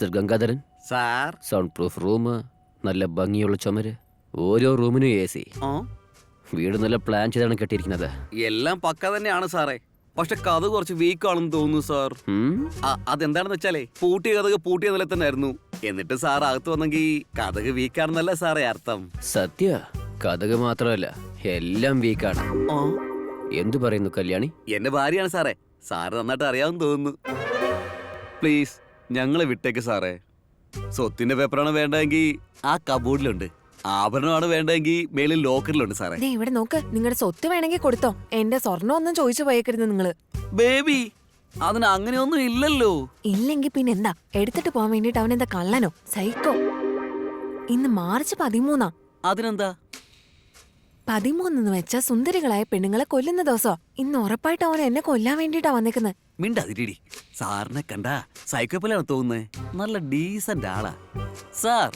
Mister Gangadharan sir. Sound proof room, നല്ല ഭംഗിയുള്ള ചുമര്, ഓരോ റൂമിനും AC. വീട് നല്ല പ്ലാൻ ചെയ്താണ് കെട്ടിയിരിക്കുന്നത്. എല്ലാം പക്ക തന്നെയാണ് സാറേ. പക്ഷെ കഥ കുറച്ച് വീക്കാണെന്ന് തോന്നുന്നു സാർ. അതെന്താണെന്ന് വെച്ചാലേ പൂട്ടിയ കഥക് പൂട്ടിയ നില തന്നെ ആയിരുന്നു. എന്നിട്ട് സാർ അകത്ത് വന്നെങ്കിൽ കഥക് വീക്കാണെന്നല്ല സാറേ അർത്ഥം. സത്യ കഥക് മാത്രമല്ല എല്ലാം വീക്കാണ്. എന്തു പറയുന്നു കല്യാണി? എന്റെ ഭാര്യയാണ് സാറേ. സാറ് നന്നായിട്ട് അറിയാമെന്ന് തോന്നുന്നു. പ്ലീസ് ഞങ്ങളെ വിട്ടേക്ക് സാറേ. സ്വത്തിന്റെ പേപ്പറാണ് വേണ്ടെങ്കിൽ ആ കബോർഡിലുണ്ട്. ആഭരണമാണ് വേണ്ടെങ്കിൽ മേളിൽ ലോക്കറിലുണ്ട് സാറേ. ഇവിടെ നോക്ക്, നിങ്ങളുടെ സ്വത്ത് വേണമെങ്കിൽ കൊടുത്തോ. എന്റെ സ്വർണ്ണം ഒന്നും ചോദിച്ചു പോയേക്കരുത് നിങ്ങള്. ബേബി, അതിന് അങ്ങനെയൊന്നും ഇല്ലല്ലോ. ഇല്ലെങ്കിൽ പിന്നെ എന്താ? എടുത്തിട്ട് പോകാൻ വേണ്ടിട്ട് അവൻ എന്താ കള്ളനോ? സൈക്കോ. ഇന്ന് മാർച്ച് 13. അതിനെന്താ? 13 വെച്ചാ സുന്ദരികളായ പെണ്ണുങ്ങളെ കൊല്ലുന്ന ദിവസോ. ഇന്ന് ഉറപ്പായിട്ട് അവൻ എന്നെ കൊല്ലാൻ വേണ്ടിട്ടാ വന്നേക്കുന്നത്. മിണ്ടാതിരി. സാറിനെ കണ്ടാ സൈക്കോപ്പലാണ് തോന്നുന്നേ. നല്ല ഡീസന്റ് ആളാ സാർ.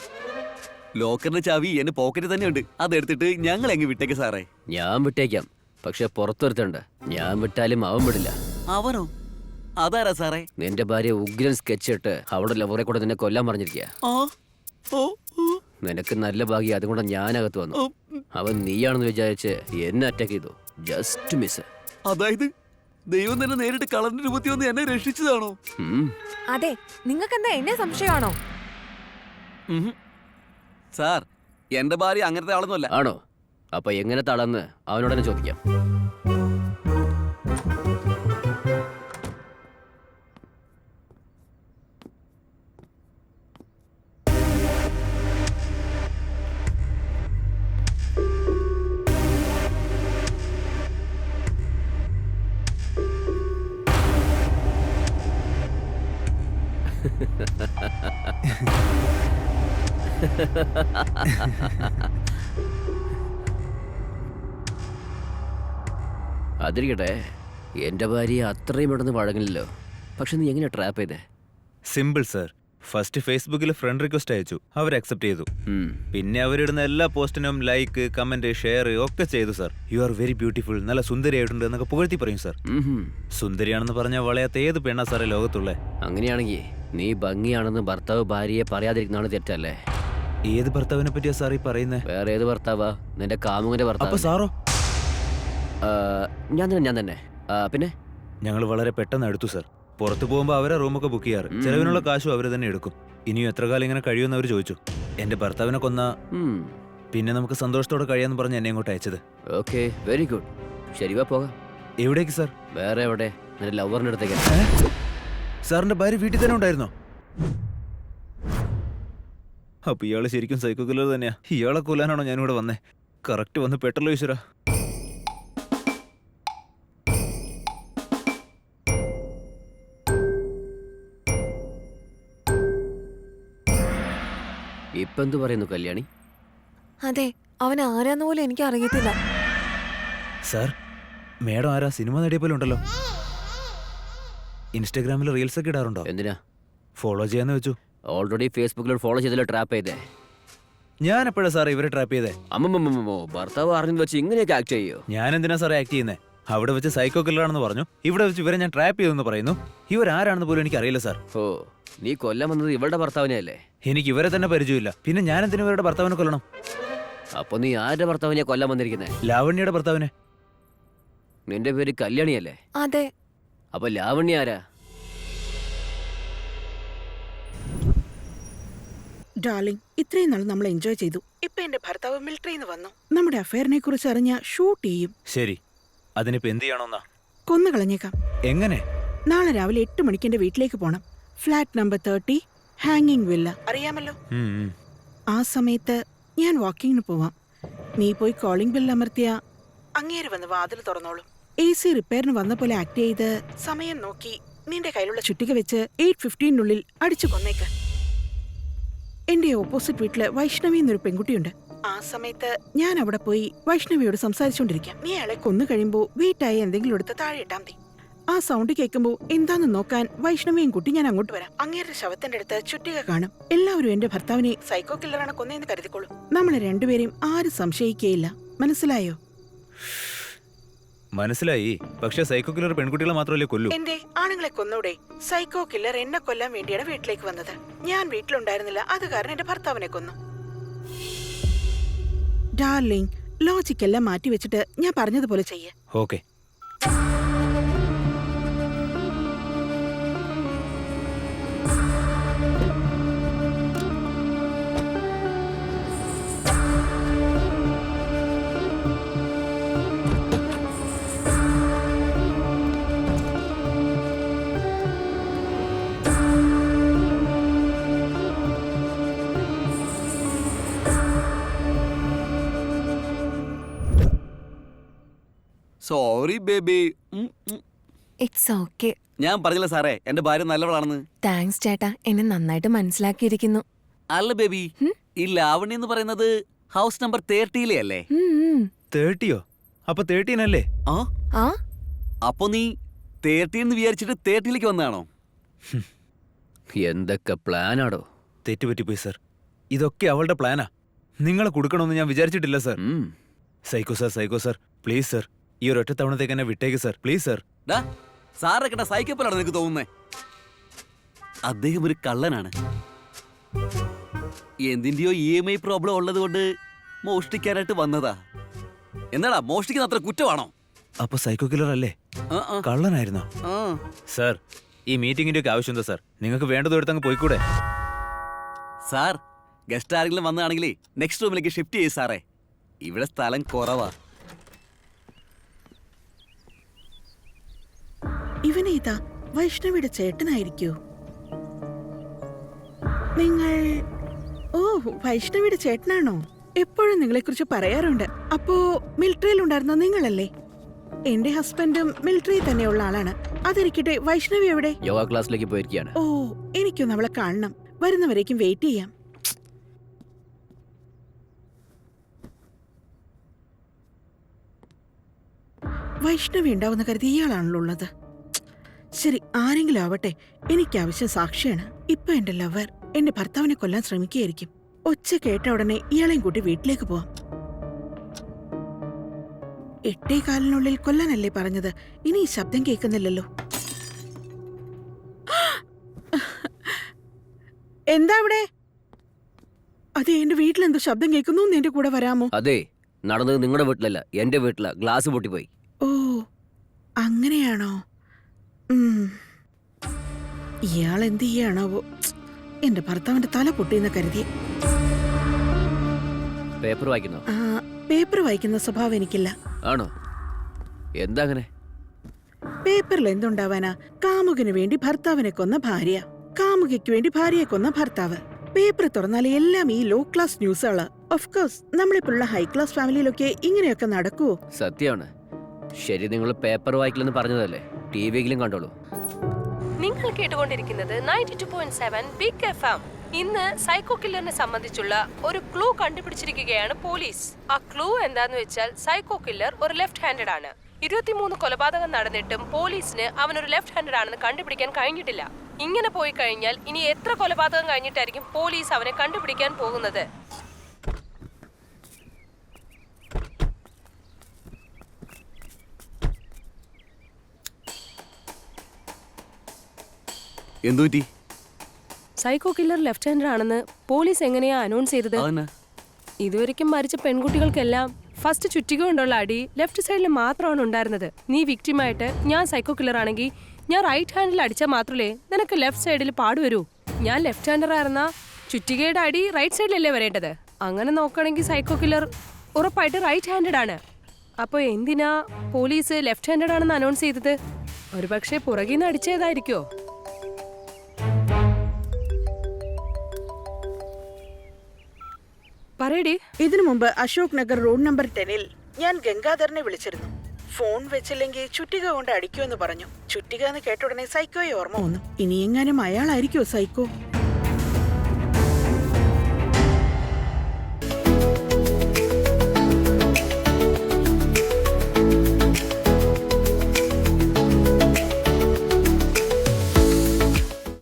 ലോക്കറിന്റെ ചാവി എന്റെ പോക്കറ്റിൽ തന്നെ ഉണ്ട്. അതെടുത്തിട്ട് ഞങ്ങൾ എങ്ങ് വിട്ടേക്ക് സാറേ. ഞാൻ വിട്ടേക്കാം, പക്ഷെ പുറത്തുവരുത്തുണ്ട്. ഞാൻ വിട്ടാലും അവൻ വിടില്ല. അവനോ? അതാരാ സാറേ? നിന്റെ ഭാര്യ ഉഗ്രൻ സ്കെച്ച് ഇട്ട് അവിടെ ലവറെ കൂടെ നിന്നെ കൊല്ലാൻ പറഞ്ഞിരിക്കുക. നിനക്ക് നല്ല ഭാഗ്യം, അതുകൊണ്ട് ഞാനകത്ത് വന്നു. അവൻ നീയാണെന്ന് വിചാരിച്ച് എന്നെ അറ്റാക്ക് ചെയ്തു. Just miss. അതായത് ദൈവം തന്നെ നേരിട്ട് കളറിന്റെ രൂപത്തിൽ വന്ന് എന്നെ രക്ഷിച്ചതാണോ? അതെ, നിങ്ങൾക്ക് എന്താ എന്നെ സംശയമാണോ? സാർ, എന്റെ ഭാര്യ അങ്ങനത്തെ ആളൊന്നുമല്ല. ആണോ? അപ്പൊ എങ്ങനെ തളന്ന് അവനോട് തന്നെ ചോദിക്കാം. അതിരിക്കട്ടെ, എന്റെ ഭാര്യ അത്രയും പെട്ടെന്ന് വഴങ്ങില്ലല്ലോ. പക്ഷെ നീ എങ്ങനെ ട്രാപ്പ് ചെയ്തേ? Simple sir. ഫസ്റ്റ് ഫേസ്ബുക്കിൽ ഫ്രണ്ട് റിക്വസ്റ്റ് അയച്ചു, അവർ അക്സെപ്റ്റ് ചെയ്തു. പിന്നെ അവരിടുന്ന എല്ലാ പോസ്റ്റിനും ലൈക്ക്, കമന്റ്, ഷെയർ ഒക്കെ ചെയ്തു sir. You are very beautiful, നല്ല സുന്ദരിയായിട്ടുണ്ട് എന്നൊക്കെ പുകഴ്ത്തി പറയും സർ. സുന്ദരിയാണെന്ന് പറഞ്ഞാൽ വളയാത്ത ഏത് പെണ്ണാ സാറേ ലോകത്തുള്ളേ? അങ്ങനെയാണെങ്കിൽ നീ ഭംഗിയാണെന്ന് ഭർത്താവ് ഭാര്യയെ പറയാതിരിക്കുന്നതാണ് തെറ്റല്ലേ? ഏത് ഭർത്താവിനെ പറ്റിയാ സാർ ഈ പറയുന്നേ? വേറെ ഏത് ഭർത്താവാ? നിന്റെ കാമുകന്റെ ഭർത്താവ്. സാറോ? ഞാൻ തന്നെ. പിന്നെ ഞങ്ങൾ വളരെ പെട്ടെന്ന് എടുത്തു സർ. പുറത്തു പോകുമ്പോൾ അവരെ റൂമൊക്കെ ബുക്ക് ചെയ്യാറ്. ചെലവിനുള്ള കാശും അവര് തന്നെ എടുക്കും. ഇനിയും എത്ര കാലം ഇങ്ങനെ കഴിയുമെന്ന് അവർ ചോദിച്ചു. എന്റെ ഭർത്താവിനെ കൊന്ന പിന്നെ നമുക്ക് സന്തോഷത്തോടെ കഴിയാന്ന് പറഞ്ഞ് എന്നെ ഇങ്ങോട്ട് അയച്ചത്. Okay, very good. ശരി, വാ പോകാം. എവിടേക്ക് സർ? വേറെ എവിടെ? നിന്റെ ലവറിന്റെ അടുത്തേക്ക്. സാറിന്റെ ഭാര്യ വീട്ടിൽ തന്നെ ഉണ്ടായിരുന്നോ? അപ്പൊ ഇയാള് ശരിക്കും സൈക്കോ കില്ലർ തന്നെയാ. ഇയാളെ കൊല്ലാനാണോ ഞാനിവിടെ വന്നേ? കറക്റ്റ് വന്ന് പെട്ടല്ലോ ഈശ്വര. ഇപ്പൊ എന്തു പറയുന്നു കല്യാണി? അതെ, അവൻ ആരാന്ന് പോലും എനിക്ക് അറിയത്തില്ല. സാർ, മേഡം ആരാ? സിനിമ നടിയെ പോലെ ഉണ്ടല്ലോ. ഇൻസ്റ്റാഗ്രാമിൽ റീൽസ് ഒക്കെ ഇടാറുണ്ടോ? എന്തിനാ? ഫോളോ ചെയ്യാന്ന് വെച്ചു. ഓൾറെഡി ഫേസ്ബുക്കിൽ ഫോളോ ചെയ്തല്ലോ ട്രാപ്പ് ചെയ്തേ. ഞാൻ എപ്പോഴാ സാറേ ഇവരെ ട്രാപ്പ് ചെയ്തേ? അമ്മമ്മോ, ഭർത്താവ് അറിഞ്ഞത് വെച്ച് ഇങ്ങനെയൊക്കെ ആക്ട് ചെയ്യോ? ഞാൻ എന്തിനാ സാറേ ആക്ട് ചെയ്യുന്നേ? അവിടെ വെച്ച് സൈക്കോ കില്ലറാണെന്ന് പറഞ്ഞു, ഇവിടെ വെച്ച് ഇവരെ ഞാൻ ട്രാപ്പ് ചെയ്തെന്ന് പറയുന്നു. ഇവരാരാണെന്ന് പോലും എനിക്ക് അറിയില്ല സാർ. ഓ, നീ കൊല്ലാൻ വന്നത് ഇവളുടെ ഭർത്താവിനെ അല്ലേ? എനിക്ക് ഇവരെ തന്നെ പരിചയമില്ല. പിന്നെ ഞാൻ എന്തിനാ ഇവരുടെ ഭർത്താവിനെ കൊല്ലണം? അപ്പൊ നീ ആരുടെ ഭർത്താവിനെ കൊല്ലാൻ വന്നിരിക്കുന്നേ? ലാവണ്യയുടെ ഭർത്താവിനെ. നിന്റെ പേര് കല്യാണിയല്ലേ? അതെ. അപ്പൊ ലാവണ്യ ആരാ? ഡാർലിംഗ്, ഇത്രയും നാൾ നമ്മൾ എൻജോയ് ചെയ്തു. ഇപ്പൊ എന്റെ ഭർത്താവ് മിലിറ്ററിന്ന് വന്നു. നമ്മുടെ അഫയറിനെ കുറിച്ച് അറിഞ്ഞ ഷൂട്ട് ചെയ്യും. ശരി, അതിനിപ്പോ എന്ത് ചെയ്യണമെന്നാ? കൊന്നു കളഞ്ഞേക്കാം. എങ്ങനെ? നാളെ രാവിലെ 8 മണിക്ക് എന്റെ വീട്ടിലേക്ക് പോണം. ഫ്ലാറ്റ് നമ്പർ 30, ഹാങ്ങിങ് വില്ല. അറിയാമല്ലോ. ആ സമയത്ത് ഞാൻ വാക്കിങ്ങിന് പോവാം. നീ പോയി കോളിംഗ് ബെൽ അമർത്തിയ അങ്ങേര് വന്ന് വാതിൽ തുറന്നോളും. AC റിപ്പയറിന് വന്ന പോലെ ആക്ട് ചെയ്ത് സമയം നോക്കി നിന്റെ കയ്യിലുള്ള ചുറ്റിക വെച്ച് 8:15 അടിച്ചു കൊന്നേക്ക്. എന്റെ ഓപ്പോസിറ്റ് വീട്ടില് വൈഷ്ണവി എന്നൊരു പെൺകുട്ടിയുണ്ട്. ആ സമയത്ത് ഞാൻ അവിടെ പോയി വൈഷ്ണവിയോട് സംസാരിച്ചോണ്ടിരിക്കാം. നീ അയാളെ കൊന്നു കഴിയുമ്പോ വീട്ടായി എന്തെങ്കിലും എടുത്ത് താഴെ ഇട്ടാ മതി. ആ സൗണ്ട് കേൾക്കുമ്പോ എന്താന്ന് നോക്കാൻ വൈഷ്ണവിയും കുട്ടി ഞാൻ അങ്ങോട്ട് വരാം. അങ്ങേരുടെ ശവത്തിന്റെ അടുത്ത് ചുറ്റിക കാണും. എല്ലാവരും എന്റെ ഭർത്താവിനെ സൈക്കോ കില്ലറാണ് കൊന്നേന്ന് കരുതിക്കോളൂ. നമ്മളെ രണ്ടുപേരെയും ആരും സംശയിക്കുകയില്ല. മനസ്സിലായോ? മനസ്സിലായി. പക്ഷെ സൈക്കോ കില്ലർ പെൺകുട്ടികളെ മാത്രമല്ലേ കൊല്ലൂ? എന്റെ ആണുങ്ങളെ കൊന്നൂടെ? സൈക്കോ കില്ലർ എന്നെ കൊല്ലാൻ വേണ്ടിയാണ് വീട്ടിലേക്ക് വന്നത്. ഞാൻ വീട്ടിലുണ്ടായിരുന്നില്ല, അത് കാരണം എന്റെ ഭർത്താവിനെ കൊന്നു. ഡാർലിംഗ്, ലോജിക്കെല്ലാം മാറ്റി വെച്ചിട്ട് ഞാൻ പറഞ്ഞതുപോലെ ചെയ്യേ. Okay. Sorry baby. It's okay. ഞാൻ പറഞ്ഞില്ല സാറേ എന്റെ ഭാര്യ നല്ലവളാണെന്ന്. താങ്ക്സ് ചേട്ടാ, എന്നെ നന്നായിട്ട് മനസ്സിലാക്കിയിരിക്കുന്നു. അല്ല ബേബി, ഈ ലാവണ്യ എന്ന് പറയുന്നത് ഹൗസ് നമ്പർ 30 അല്ലേ? 30യോ? അപ്പൊ 13 അല്ലേ? ആ ആ അപ്പൊ നീ 30 എന്ന് വിചാരിച്ചിട്ട് 30ലേക്ക് വന്നതാണോ? എന്തൊക്കെ പ്ലാനാടോ? തെറ്റുപറ്റിപ്പോയി സർ. ഇതൊക്കെ അവളുടെ പ്ലാനാ. നിങ്ങളെ കൊടുക്കണമെന്ന് ഞാൻ വിചാരിച്ചിട്ടില്ല sir. Psycho sir please sir, ഈ ഒരു ഒറ്റ തവണത്തേക്ക് എന്നെ വിട്ടേക്ക് സർ, പ്ലീസ് സർ. സാറെ കേട്ട സൈക്കോപ്പലാണ് നിനക്ക് തോന്നുന്നേ. അദ്ദേഹം ഒരു കള്ളനാണ്. എന്തിന്റെയോ EMI പ്രോബ്ലം ഉള്ളത് കൊണ്ട് മോഷ്ടിക്കാനായിട്ട് വന്നതാ. എന്താടാ, മോഷ്ടിക്കുന്ന അത്ര കുറ്റമാണോ? അപ്പൊ സൈക്കോ കില്ലർ അല്ലേ? കള്ളനായിരുന്നോ? സർ, ഈ മീറ്റിംഗിന്റെ ഒക്കെ ആവശ്യം എന്താ സർ? നിങ്ങൾക്ക് വേണ്ടത് എടുത്തങ്ങ് പോയിക്കൂടെ? സാർ, ഗസ്റ്റ് ആരെങ്കിലും വന്നതാണെങ്കിലേ നെക്സ്റ്റ് റൂമിലേക്ക് ഷിഫ്റ്റ് ചെയ്യ് സാറേ. ഇവിടെ സ്ഥലം കുറവാ. ഇവനേതാ? വൈഷ്ണവിയുടെ ചേട്ടനായിരിക്കോ? നിങ്ങൾ വൈഷ്ണവിയുടെ ചേട്ടനാണോ? എപ്പോഴും നിങ്ങളെക്കുറിച്ച് പറയാറുണ്ട്. അപ്പോ മിലിറ്ററിയിൽ ഉണ്ടായിരുന്ന നിങ്ങളല്ലേ? എന്റെ ഹസ്ബൻഡും മിലിറ്ററിയിൽ തന്നെയുള്ള ആളാണ്. അതിരിക്കട്ടെ, വൈഷ്ണവി എവിടെ? യോഗ ക്ലാസ്സിലേക്ക് പോയിരിക്കുകയാണ്. ഓ, എനിക്കൊന്ന് അവളെ കാണണം. വരുന്നവരേക്കും വെയിറ്റ് ചെയ്യാം. വൈഷ്ണവി ഉണ്ടാവുന്ന കരുതി ഇയാളാണല്ലോ ഉള്ളത്. ശരി, ആരെങ്കിലും ആവട്ടെ, എനിക്കാവശ്യം സാക്ഷിയാണ്. ഇപ്പൊ എന്റെ ലവർ എന്റെ ഭർത്താവിനെ കൊല്ലാൻ ശ്രമിക്കുകയായിരിക്കും. ഒച്ച കേട്ട ഉടനെ ഇയാളെയും കൂട്ടി വീട്ടിലേക്ക് പോവാം. 8:15 കൊല്ലാനല്ലേ പറഞ്ഞത്? ഇനി ഈ ശബ്ദം കേൾക്കുന്നില്ലല്ലോ. എന്താ അവിടെ? അതെ, എന്റെ വീട്ടിലെന്തോ ശബ്ദം കേൾക്കുന്നു. എന്റെ കൂടെ വരാമോ? അതെ, നടന്നത് നിങ്ങളുടെ വീട്ടിലല്ല, എന്റെ വീട്ടിലാ. ഗ്ലാസ് പൊട്ടിപ്പോയി. ഓ, അങ്ങനെയാണോ? ഇയാൾ എന്ത് ചെയ്യാണാവോ? എന്റെ ഭർത്താവിന്റെ തല പൊട്ടിയെന്ന് കരുതി. പേപ്പർ വായിക്കുന്നോ? പേപ്പർ വായിക്കുന്ന സ്വഭാവം എനിക്കില്ല. ആണോ? എന്താ അങ്ങനെ? പേപ്പറിൽ എന്തുണ്ടാവാനാ? കാമുകന് വേണ്ടി ഭർത്താവിനെ കൊന്ന ഭാര്യ, കാമുകയ്ക്ക് വേണ്ടി ഭാര്യയെ കൊന്ന ഭർത്താവ്. പേപ്പർ തുറന്നാൽ എല്ലാം ഈ ലോ ക്ലാസ് ന്യൂസുകള്. ഓഫ് കോഴ്സ്, നമ്മളിപ്പോഴുള്ള ഹൈ ക്ലാസ് ഫാമിലിയിലൊക്കെ ഇങ്ങനെയൊക്കെ നടക്കുവോ? സത്യമാണ്. ശരി, നിങ്ങൾ പേപ്പർ വായിക്കില്ലെന്ന് പറഞ്ഞതല്ലേ, ടിവിയിലും കണ്ടോളൂ. നിങ്ങൾ കേട്ടുകൊണ്ടിരിക്കുന്നത് 92.7 ബിഗ് FM. ഇന്ന് സൈക്കോ കില്ലറിനെ സംബന്ധിച്ചുള്ള ഒരു ക്ലൂ കണ്ടുപിടിച്ചിരിക്കുകയാണ് പോലീസ്. ആ ക്ലൂ എന്താന്ന് വെച്ചാൽ, സൈക്കോ കില്ലർ ഒരു ലെഫ്റ്റ് ഹാൻഡഡ് ആണ്. 23 കൊലപാതകം നടന്നിട്ടും പോലീസിന് അവനൊരു ലെഫ്റ്റ് ഹാൻഡഡ് ആണെന്ന് കണ്ടുപിടിക്കാൻ കഴിഞ്ഞിട്ടില്ല. ഇങ്ങനെ പോയി കഴിഞ്ഞാൽ ഇനി എത്ര കൊലപാതകം കഴിഞ്ഞിട്ടായിരിക്കും പോലീസ് അവനെ കണ്ടുപിടിക്കാൻ പോകുന്നത്? എന്തുപറ്റി? സൈക്കോ കില്ലർ ലെഫ്റ്റ് ഹാൻഡർ ആണെന്ന് പോലീസ് എങ്ങനെയാ അനൗൺസ് ചെയ്തത്? ഇതുവരെയ്ക്കും മരിച്ച പെൺകുട്ടികൾക്കെല്ലാം ഫസ്റ്റ് ചുറ്റിക കൊണ്ടുള്ള അടി ലെഫ്റ്റ് സൈഡിൽ മാത്രമാണ് ഉണ്ടായിരുന്നത്. നീ വിക്ടിമായിട്ട് ഞാൻ സൈക്കോ കില്ലർ ആണെങ്കിൽ ഞാൻ റൈറ്റ് ഹാൻഡിൽ അടിച്ചാൽ മാത്രമേ നിനക്ക് ലെഫ്റ്റ് സൈഡിൽ പാടുവരൂ. ഞാൻ ലെഫ്റ്റ് ഹാൻഡർ ആയിരുന്ന ചുറ്റികയുടെ അടി റൈറ്റ് സൈഡിലല്ലേ വരേണ്ടത്. അങ്ങനെ നോക്കുകയാണെങ്കിൽ സൈക്കോ കില്ലർ ഉറപ്പായിട്ട് റൈറ്റ് ഹാൻഡഡ് ആണ്. അപ്പോൾ എന്തിനാ പോലീസ് ലെഫ്റ്റ് ഹാൻഡഡ് ആണെന്ന് അനൗൺസ് ചെയ്തത്? ഒരുപക്ഷെ പുറകിൽ നിന്ന് അടിച്ചതായിരിക്കോ? പറയടി. ഇതിനു മുമ്പ് അശോക് നഗർ റോഡ് നമ്പർ 10-ൽ ഞാൻ ഗംഗാധരനെ വിളിച്ചിരുന്നു. ഫോൺ വെച്ചില്ലെങ്കിൽ ചുറ്റിക കൊണ്ട് അടിക്കുമെന്ന് പറഞ്ഞു. ചുറ്റിക എന്ന് കേട്ട ഉടനെ സൈക്കോയെ ഓർമ്മ വന്നു. ഇനി എങ്ങാനും അയാളായിരിക്കോ സൈക്കോ?